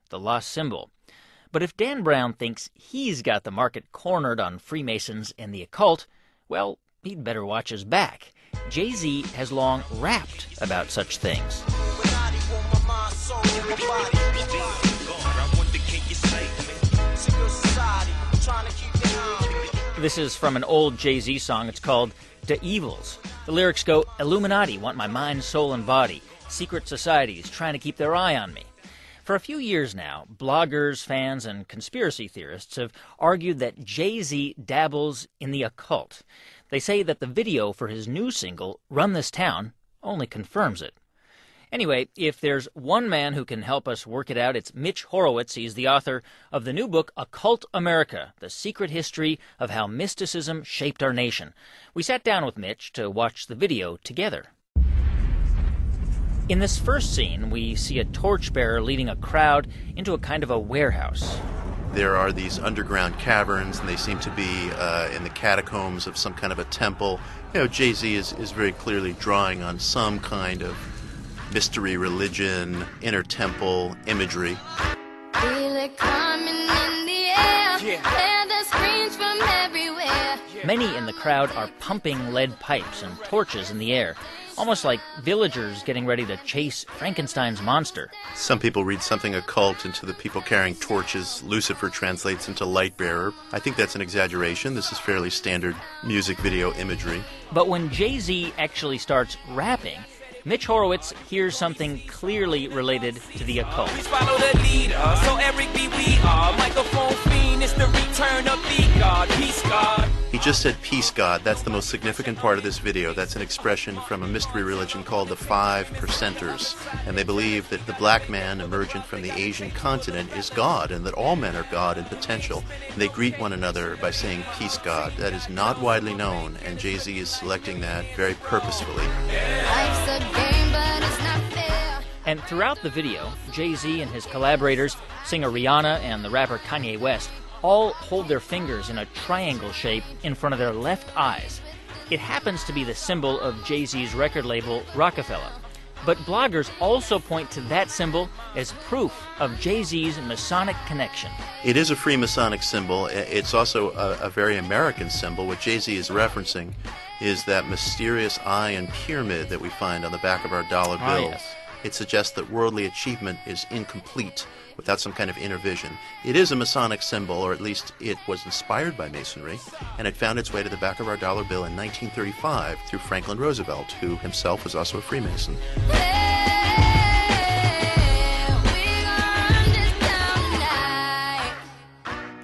the lost symbol. But if Dan Brown thinks he's got the market cornered on Freemasons and the occult, well, he'd better watch his back. Jay-Z has long rapped about such things. This is from an old Jay-Z song. It's called "The Evils." The lyrics go, "Illuminati want my mind, soul, and body. Secret societies trying to keep their eye on me." For a few years now, bloggers, fans, and conspiracy theorists have argued that Jay-Z dabbles in the occult. They say that the video for his new single, "Run This Town," only confirms it. Anyway, if there's one man who can help us work it out, it's Mitch Horowitz. He's the author of the new book, Occult America, The Secret History of How Mysticism Shaped Our Nation. We sat down with Mitch to watch the video together. In this first scene, we see a torchbearer leading a crowd into a kind of a warehouse. There are these underground caverns, and they seem to be in the catacombs of some kind of a temple. You know, Jay-Z is very clearly drawing on some kind of mystery, religion, inner temple imagery. Feel it coming in the air. Hear the screams from everywhere. Many in the crowd are pumping lead pipes and torches in the air, almost like villagers getting ready to chase Frankenstein's monster. Some people read something occult into the people carrying torches. Lucifer translates into light bearer. I think that's an exaggeration. This is fairly standard music video imagery. But when Jay-Z actually starts rapping, Mitch Horowitz hears something clearly related to the occult. Please follow the leader, so Eric B. we are. Microphone fiend, it's the return of the God, peace God. He just said peace God. That's the most significant part of this video. That's an expression from a mystery religion called the 5%ers. And they believe that the black man emergent from the Asian continent is God, and that all men are God in potential. And they greet one another by saying peace God. That is not widely known, and Jay-Z is selecting that very purposefully. Life's a game, but it's not fair. And throughout the video, Jay-Z and his collaborators, singer Rihanna and the rapper Kanye West, all hold their fingers in a triangle shape in front of their left eyes. It happens to be the symbol of Jay-Z's record label, Rockefeller. But bloggers also point to that symbol as proof of Jay-Z's Masonic connection. It is a Freemasonic symbol. It's also a very American symbol. What Jay-Z is referencing is that mysterious eye and pyramid that we find on the back of our dollar bills. Yes. It suggests that worldly achievement is incomplete without some kind of inner vision. It is a Masonic symbol, or at least it was inspired by Masonry, and it found its way to the back of our dollar bill in 1935 through Franklin Roosevelt, who himself was also a Freemason.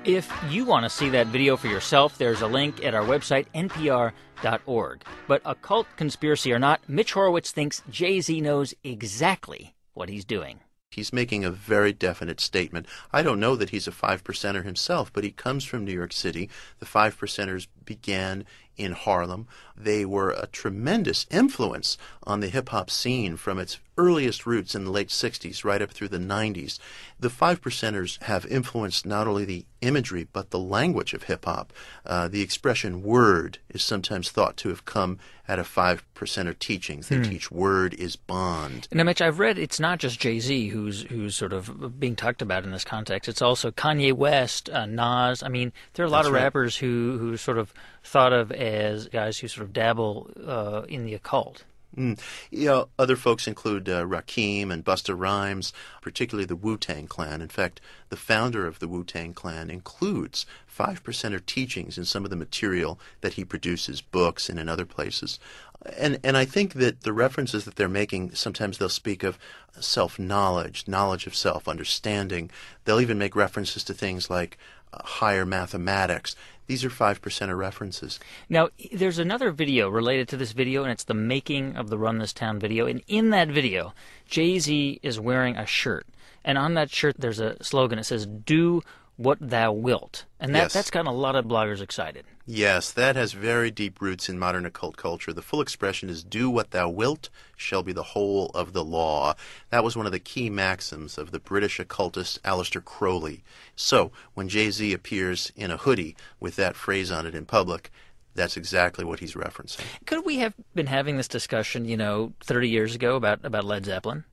If you want to see that video for yourself, there's a link at our website, npr.org. But occult conspiracy or not, Mitch Horowitz thinks Jay-Z knows exactly what he's doing. He's making a very definite statement. I don't know that he's a 5%er himself, but he comes from New York City. The 5%ers began in Harlem. They were a tremendous influence on the hip-hop scene from its earliest roots in the late 60s right up through the 90s. The 5%ers have influenced not only the imagery but the language of hip-hop. The expression word is sometimes thought to have come out of 5%er teachings. They teach word is bond. Now, Mitch, I've read it's not just Jay-Z who's sort of being talked about in this context. It's also Kanye West, Nas. I mean, there are a lot of rappers who sort of thought of as guys who sort of dabble in the occult. You know, other folks include Rakim and Busta Rhymes, particularly the Wu-Tang Clan. In fact, the founder of the Wu-Tang Clan includes 5%er teachings in some of the material that he produces, books and in other places. And I think that the references that they're making, sometimes they'll speak of self-knowledge, knowledge of self, understanding. They'll even make references to things like higher mathematics. These are 5%er references. Now, there's another video related to this video, and it's the making of the Run This Town video. And in that video, Jay-Z is wearing a shirt. And on that shirt, there's a slogan. It says, "Do what thou wilt." And that's gotten a lot of bloggers excited. Yes, that has very deep roots in modern occult culture. The full expression is, "Do what thou wilt shall be the whole of the law." That was one of the key maxims of the British occultist Aleister Crowley. So, when Jay-Z appears in a hoodie with that phrase on it in public, that's exactly what he's referencing. Could we have been having this discussion, 30 years ago about Led Zeppelin?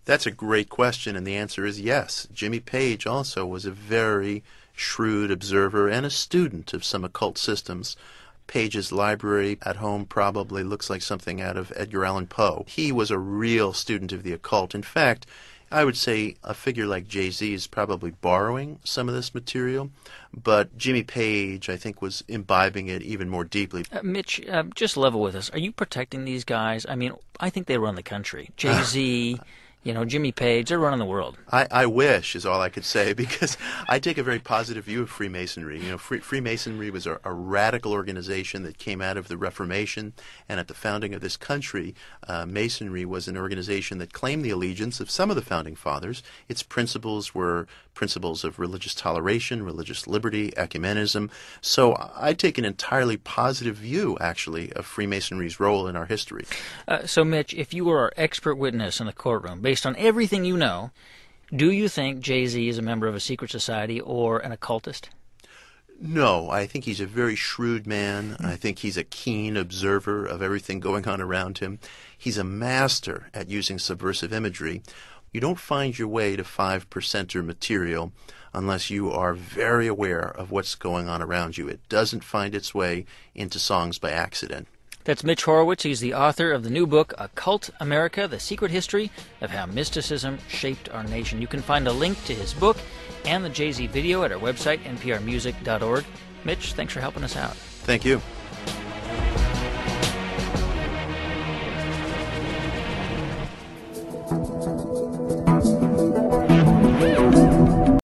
That's a great question, and the answer is yes. Jimmy Page also was a very shrewd observer and a student of some occult systems. Page's library at home probably looks like something out of Edgar Allan Poe. He was a real student of the occult. In fact, I would say a figure like Jay-Z is probably borrowing some of this material, but Jimmy Page, I think, was imbibing it even more deeply. Mitch, just level with us. Are you protecting these guys? I mean, I think they run the country. Jay-Z, Jimmy Page, they're running the world. I wish is all I could say, because I take a very positive view of Freemasonry. Freemasonry was a radical organization that came out of the Reformation, and at the founding of this country, Masonry was an organization that claimed the allegiance of some of the founding fathers. Its principles were principles of religious toleration, religious liberty, ecumenism. So I take an entirely positive view, actually, of Freemasonry's role in our history. So, Mitch, if you were our expert witness in the courtroom, based on everything you know, do you think Jay-Z is a member of a secret society or an occultist? No, I think he's a very shrewd man. I think he's a keen observer of everything going on around him. He's a master at using subversive imagery. You don't find your way to 5%er material unless you are very aware of what's going on around you. It doesn't find its way into songs by accident. That's Mitch Horowitz. He's the author of the new book, Occult America, The Secret History of How Mysticism Shaped Our Nation. You can find a link to his book and the Jay-Z video at our website, nprmusic.org. Mitch, thanks for helping us out. Thank you.